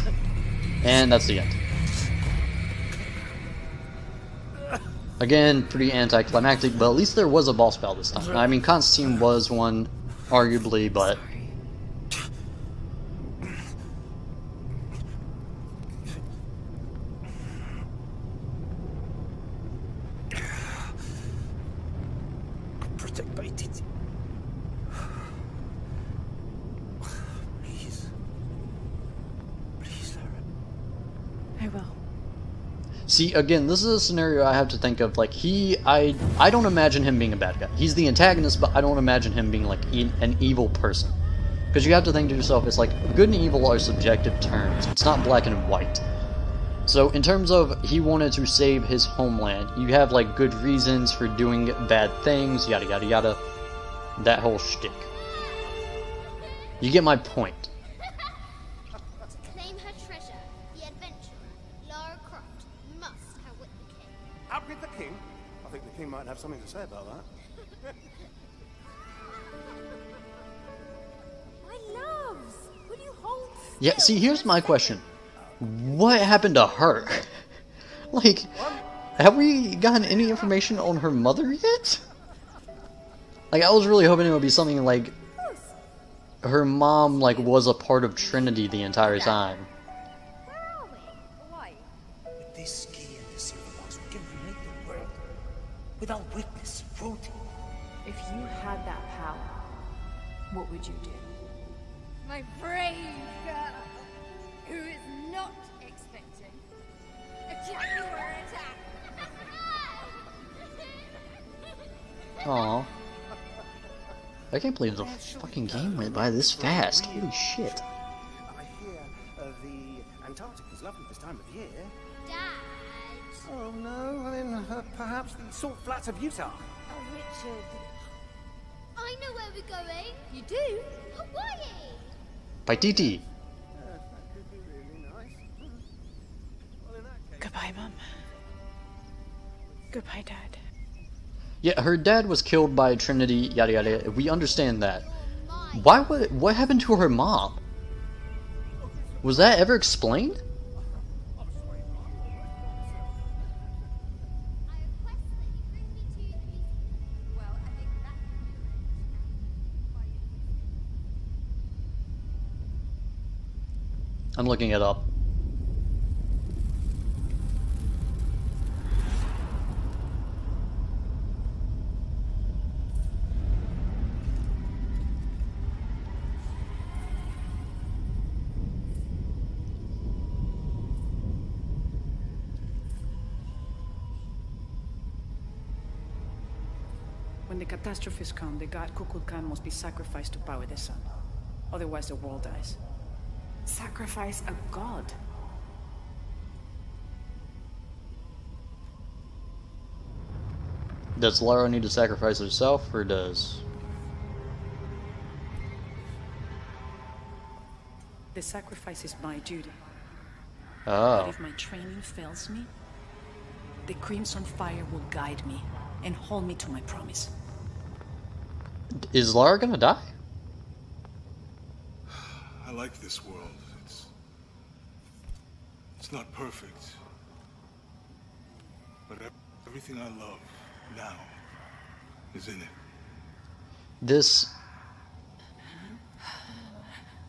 And that's the end. Again, pretty anticlimactic, but at least there was a boss battle this time. I mean, Constantine was one, arguably, but... Protect by Titi. Please. Please, Lara. I will. See, again, this is a scenario I have to think of, like, I don't imagine him being a bad guy. He's the antagonist, but I don't imagine him being, like, an evil person. Because you have to think to yourself, it's like, good and evil are subjective terms. It's not black and white. So, in terms of he wanted to save his homeland, you have, like, good reasons for doing bad things, yada yada yada. That whole shtick. You get my point. Claim her treasure, the adventurer, Lara Croft, must outwit the king. Outwit the king? I think the king might have something to say about that. My loves, will you hold Yeah, see, here's my question. What happened to her? Like, have we gotten any information on her mother yet? Like, I was really hoping it would be something like her mom, like, was a part of Trinity the entire time. Where are we? Why? With this key and the silver box, we can remake the world. Without witness, voting. If you had that power, what would you do? My brave girl, who is not expecting a Jaguar attack. Aww. I can't believe the fucking game went by this fast. Holy shit. I hear the Antarctic is lovely this time of year. Dad. Oh no, I mean, perhaps the salt flats of Utah. Oh, Richard. I know where we're going. You do? Hawaii. Paititi. That could be really nice. Well, in that case... Goodbye, Mom. Goodbye, Dad. Yeah, her dad was killed by Trinity, yada yada. We understand that. Why would... What happened to her mom? Was that ever explained? I'm looking it up. When the catastrophes come, the god Kukulkan must be sacrificed to power the sun. Otherwise the world dies. Sacrifice a god? Does Lara need to sacrifice herself, or does... The sacrifice is my duty. Oh. But if my training fails me, the Crimson Fire will guide me and hold me to my promise. Is Lara gonna die? I like this world. It's It's not perfect. But everything I love now is in it. This...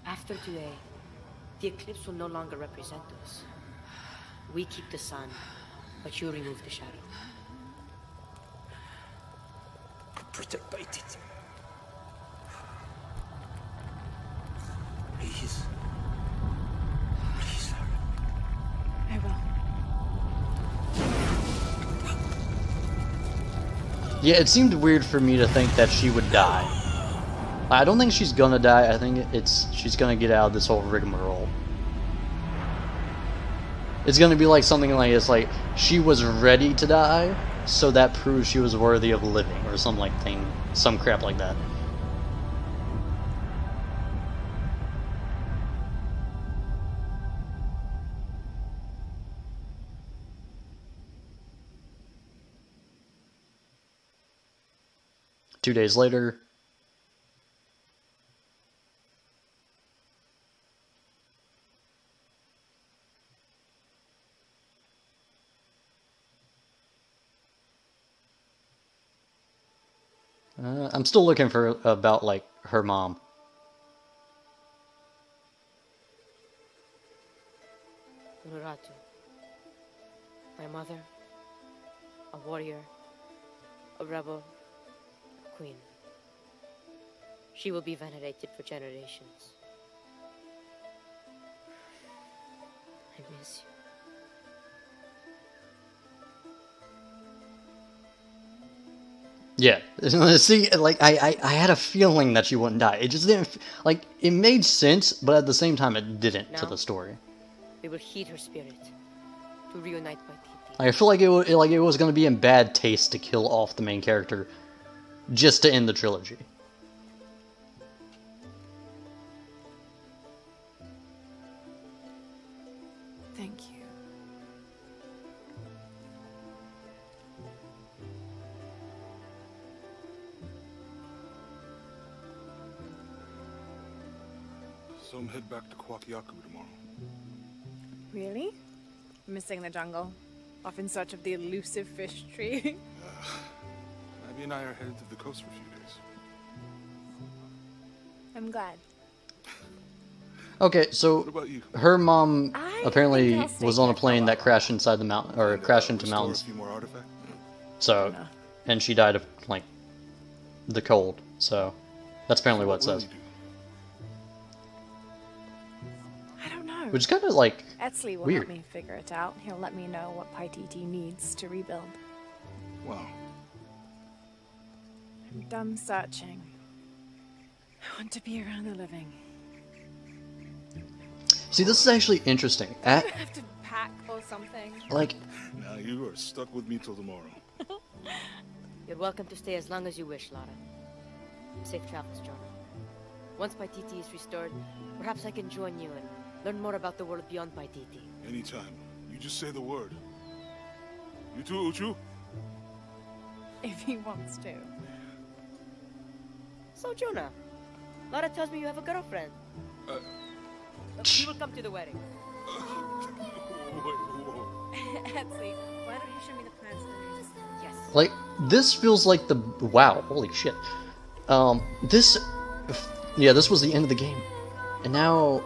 After today, the eclipse will no longer represent us. We keep the sun, but you remove the shadow. Protect by it. Please. Please, Lara. I will. Yeah, it seemed weird for me to think that she would die. I don't think she's gonna die. I think she's gonna get out of this whole rigmarole. It's gonna be like something like it's like she was ready to die, so that proves she was worthy of living, or some crap like that. Two days later. I'm still looking for about like her mom. Muratu. My mother. A warrior. A rebel. A queen. She will be venerated for generations. I miss you. Yeah, see, like, I had a feeling that she wouldn't die. It just didn't, like, it made sense, but at the same time it didn't to the story. We will heed her spirit, to reunite Paititi. I feel like it was going to be in bad taste to kill off the main character, just to end the trilogy. Thank you. So I'm head back to Kwakiaku tomorrow. Really? Missing the jungle? Off in search of the elusive fish tree? Abby and I are headed to the coast for a few days. I'm glad. Okay, so her mom apparently was on a plane that crashed inside the mountain, or crashed into mountains. So, and she died of, like, the cold. So, that's apparently what it says. I don't know. Which is kind of like Etzli will weird. help me figure it out. He'll let me know what Paititi needs to rebuild. Wow. I'm done searching. I want to be around the living. See, this is actually interesting. I have to pack or something. Like, now you are stuck with me till tomorrow. You're welcome to stay as long as you wish, Lara. Safe travels, Jonah. Once Paititi is restored, perhaps I can join you and learn more about the world beyond Paititi. Anytime. You just say the word. You too, Uchu? If he wants to. So, Jonah, Lara tells me you have a girlfriend. She will come to the wedding. Etzli, why don't you show me the plans for the music? Yes. like, this feels like the... Wow, holy shit. This... Yeah, this was the end of the game. And now...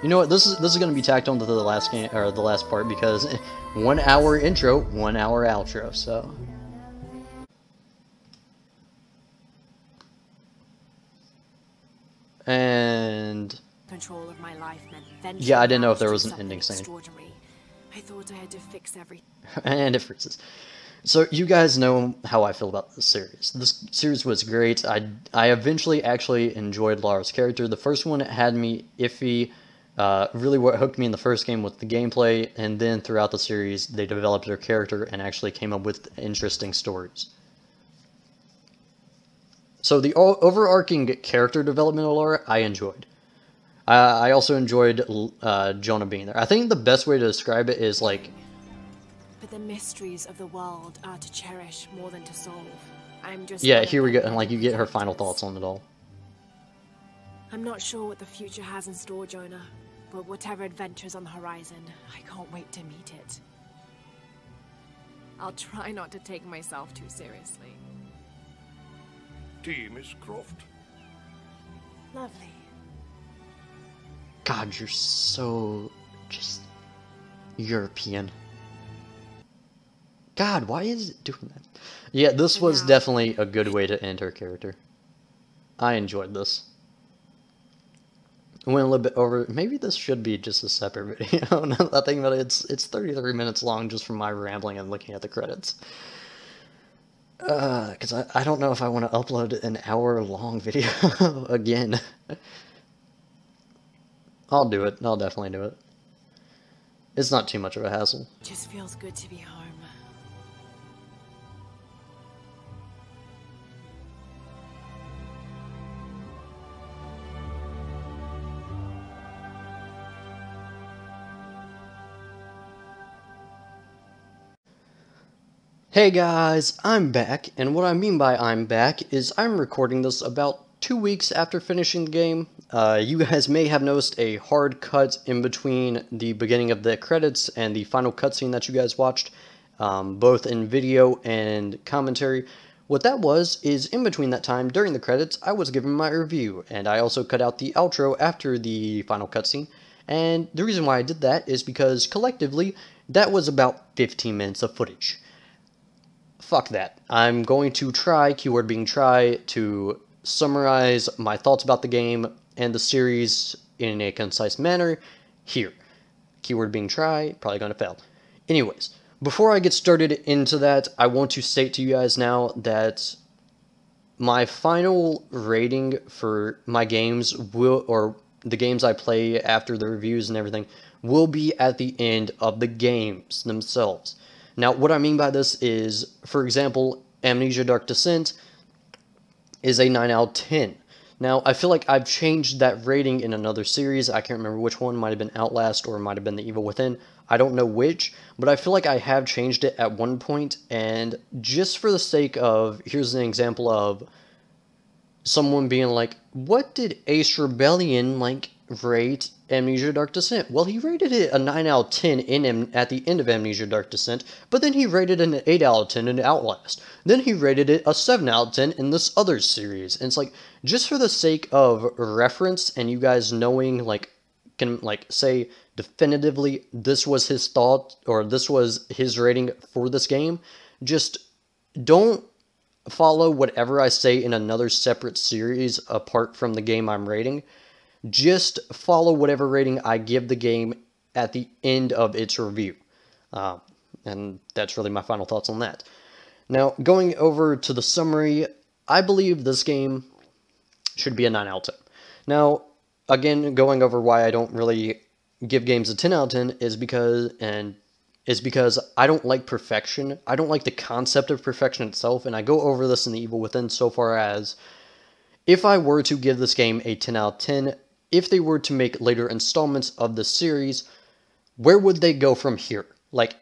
You know what, this is going to be tacked onto the last game, or the last part, because 1 hour intro, 1 hour outro, so... And... Control of my life meant venture. Yeah, I didn't know if there was an something ending scene. Extraordinary. I thought I had to fix everything. And it freezes. So you guys know how I feel about this series. This series was great. I eventually actually enjoyed Lara's character. The first one had me iffy. Really what hooked me in the first game was the gameplay, and then throughout the series they developed their character and actually came up with interesting stories. So the overarching character development of Lara, I enjoyed. I also enjoyed Jonah being there. I think the best way to describe it is like... But the mysteries of the world are to cherish more than to solve. I'm just... Yeah, here we go, and like you get her final thoughts on it all. I'm not sure what the future has in store, Jonah, But whatever adventure's on the horizon, I can't wait to meet it. I'll try not to take myself too seriously. Tea, Miss Croft. Lovely. God, you're so just European. God, why is it doing that? Yeah, this was definitely a good way to end her character. I enjoyed this. Went a little bit over. Maybe this should be just a separate video. Now that I think about it, it's 33 minutes long just from my rambling and looking at the credits. Because I don't know if I want to upload an hour-long video again. I'll do it. I'll definitely do it. It's not too much of a hassle. Just feels good to be home. Hey guys, I'm back, and what I mean by I'm back is I'm recording this about 2 weeks after finishing the game. You guys may have noticed a hard cut in between the beginning of the credits and the final cutscene that you guys watched, both in video and commentary. What that was is in between that time, during the credits, I was giving my review, and I also cut out the outro after the final cutscene. And the reason why I did that is because collectively, that was about 15 minutes of footage. Fuck that. I'm going to try, keyword being try, to summarize my thoughts about the game and the series in a concise manner here. Keyword being try, probably going to fail. Anyways, before I get started into that, I want to state to you guys now that my final rating for my games will, or the games I play after the reviews and everything, will be at the end of the games themselves. Now, what I mean by this is, for example, Amnesia Dark Descent is a 9 out of 10. Now, I feel like I've changed that rating in another series. I can't remember which one. Might have been Outlast or might have been The Evil Within. I don't know which, but I feel like I have changed it at one point, and just for the sake of, here's an example of someone being like, what did Ace Rebellion, rate Amnesia Dark Descent? Well, he rated it a 9 out of 10 at the end of Amnesia Dark Descent, but then he rated it an 8 out of 10 in Outlast. Then he rated it a 7 out of 10 in this other series. And it's like, just for the sake of reference and you guys knowing, can, say definitively this was his thought, or this was his rating for this game, just don't follow whatever I say in another separate series apart from the game I'm rating. Just follow whatever rating I give the game at the end of its review. And that's really my final thoughts on that. Now, going over to the summary, I believe this game should be a 9 out of 10. Now, again, going over why I don't really give games a 10 out of 10 is because I don't like perfection. I don't like the concept of perfection itself, and I go over this in The Evil Within so far as, if I were to give this game a 10 out of 10, if they were to make later installments of the series, where would they go from here?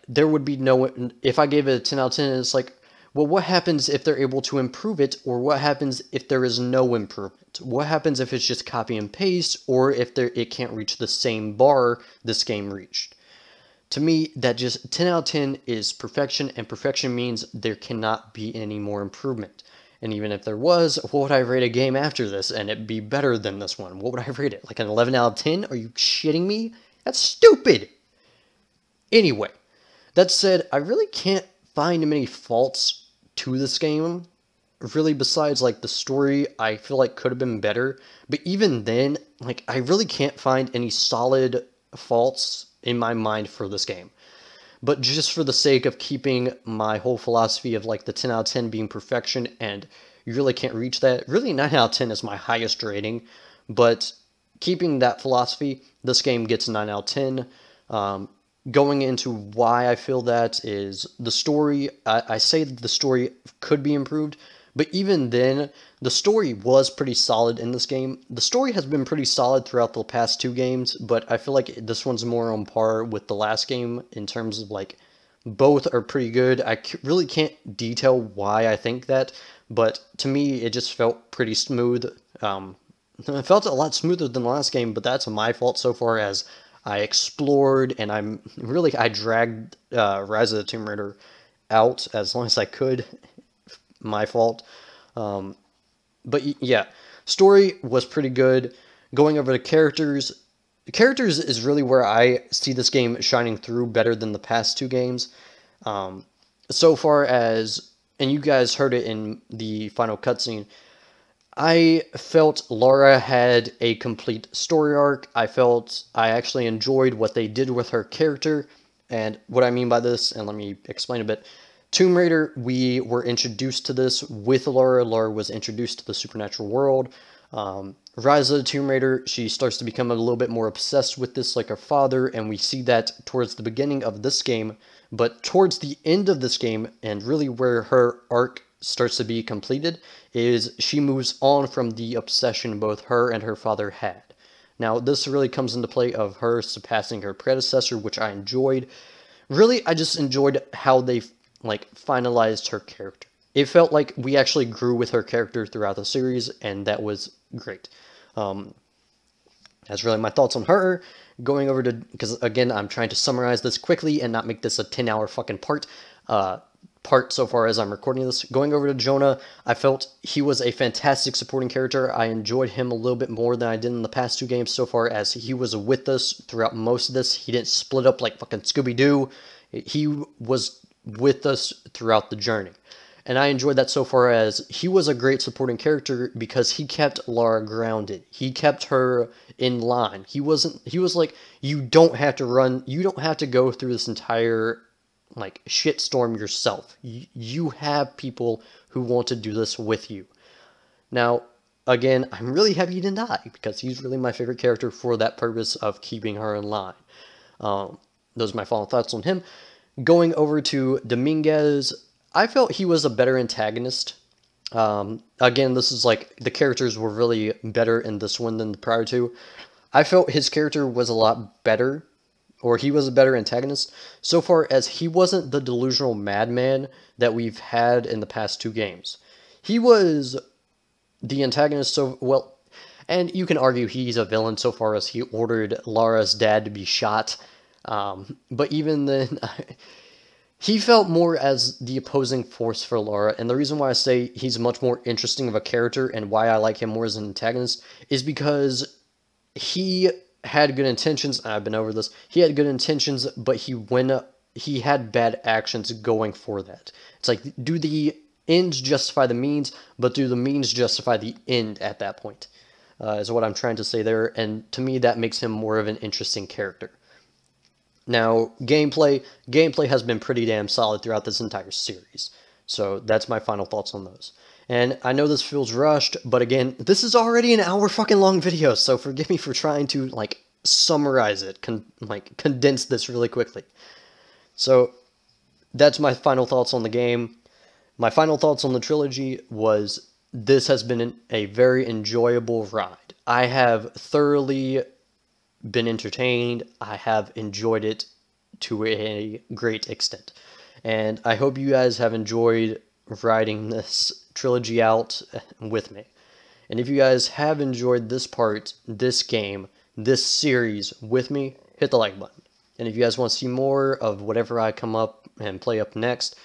There would be no... If I gave it a 10 out of 10, it's like, well, what happens if they're able to improve it, or what happens if there is no improvement? What happens if it's just copy and paste, or if it can't reach the same bar this game reached? To me, that just 10 out of 10 is perfection, and perfection means there cannot be any more improvement. And even if there was, what would I rate a game after this and it'd be better than this one? What would I rate it? Like an 11 out of 10? Are you shitting me? That's stupid! Anyway, that said, I really can't find many faults to this game. Really, besides, the story, I feel like could have been better. But even then, I really can't find any solid faults in my mind for this game. But just for the sake of keeping my whole philosophy of the 10 out of 10 being perfection, and you really can't reach that. Really, 9 out of 10 is my highest rating, but keeping that philosophy, this game gets 9 out of 10. Going into why I feel that is the story. I say that the story could be improved, but even then, the story was pretty solid in this game. The story has been pretty solid throughout the past 2 games, but I feel like this one's more on par with the last game in terms of, both are pretty good. I really can't detail why I think that, but to me, it just felt pretty smooth. it felt a lot smoother than the last game, but that's my fault so far as I explored and I dragged Rise of the Tomb Raider out as long as I could. My fault. But yeah, story was pretty good. Going over the characters is really where I see this game shining through better than the past two games. So far as, and you guys heard it in the final cutscene, I felt Lara had a complete story arc. I felt I actually enjoyed what they did with her character. And what I mean by this, and let me explain a bit. Tomb Raider, we were introduced to this with Lara. Lara was introduced to the supernatural world. Rise of the Tomb Raider, she starts to become a little bit more obsessed with this like her father, and we see that towards the beginning of this game. But towards the end of this game, and really where her arc starts to be completed, is she moves on from the obsession both her and her father had. Now, this really comes into play of her surpassing her predecessor, which I enjoyed. Really, I just enjoyed how they finalized her character. It felt like we actually grew with her character throughout the series, and that was great. That's really my thoughts on her. Going over to, because again, I'm trying to summarize this quickly and not make this a 10-hour fucking part so far as I'm recording this. Going over to Jonah, I felt he was a fantastic supporting character. I enjoyed him a little bit more than I did in the past two games so far as he was with us throughout most of this. He didn't split up like fucking Scooby-Doo. He was with us throughout the journey. And I enjoyed that so far as he was a great supporting character because he kept Lara grounded. He kept her in line. He was like, you don't have to run, you don't have to go through this entire shitstorm yourself. You have people who want to do this with you. Now, again, I'm really happy he didn't die because he's really my favorite character for that purpose of keeping her in line. Those are my final thoughts on him. Going over to Dominguez, I felt he was a better antagonist. Again, this is the characters were really better in this one than the prior two. I felt his character was a lot better, or he was a better antagonist, so far as he wasn't the delusional madman that we've had in the past two games. He was the antagonist, and you can argue he's a villain so far as he ordered Lara's dad to be shot. But even then, he felt more as the opposing force for Lara, and the reason why I say he's much more interesting of a character and why I like him more as an antagonist is because he had good intentions, and I've been over this, he had good intentions, but he had bad actions going for that. It's like, do the ends justify the means, but do the means justify the end at that point, is what I'm trying to say there, and to me that makes him more of an interesting character. Now, gameplay has been pretty damn solid throughout this entire series. So that's my final thoughts on those. And I know this feels rushed, but again, this is already an hour fucking long video, so forgive me for trying to, summarize it, condense this really quickly. So, that's my final thoughts on the game. My final thoughts on the trilogy was, this has been a very enjoyable ride. I have thoroughly been entertained. I have enjoyed it to a great extent. And I hope you guys have enjoyed riding this trilogy out with me. And if you guys have enjoyed this part, this game, this series with me, hit the like button. And if you guys want to see more of whatever I come up and play up next,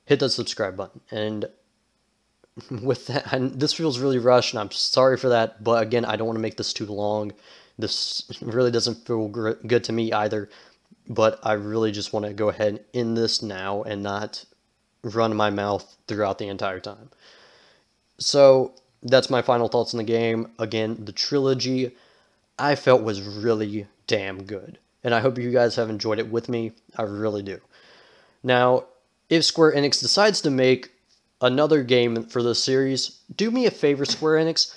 hit the subscribe button. And with that, this feels really rushed, and I'm sorry for that, but again, I don't want to make this too long. This really doesn't feel good to me either, but I really just want to go ahead and end this now and not run my mouth throughout the entire time. So, that's my final thoughts on the game. Again, the trilogy, I felt was really damn good. And I hope you guys have enjoyed it with me. I really do. Now, if Square Enix decides to make another game for this series, do me a favor, Square Enix.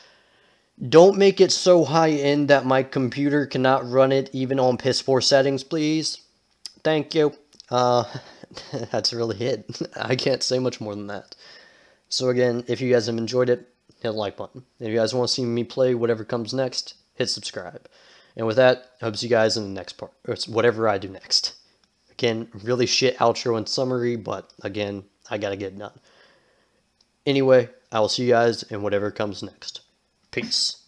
Don't make it so high-end that my computer cannot run it even on PS4 settings, please. Thank you. That's really it. I can't say much more than that. So again, if you guys have enjoyed it, hit the like button. If you guys want to see me play whatever comes next, hit subscribe. And with that, I hope to see you guys in the next part, or whatever I do next. Again, really shit outro and summary, but again, I gotta get it done. Anyway, I will see you guys in whatever comes next. Peace.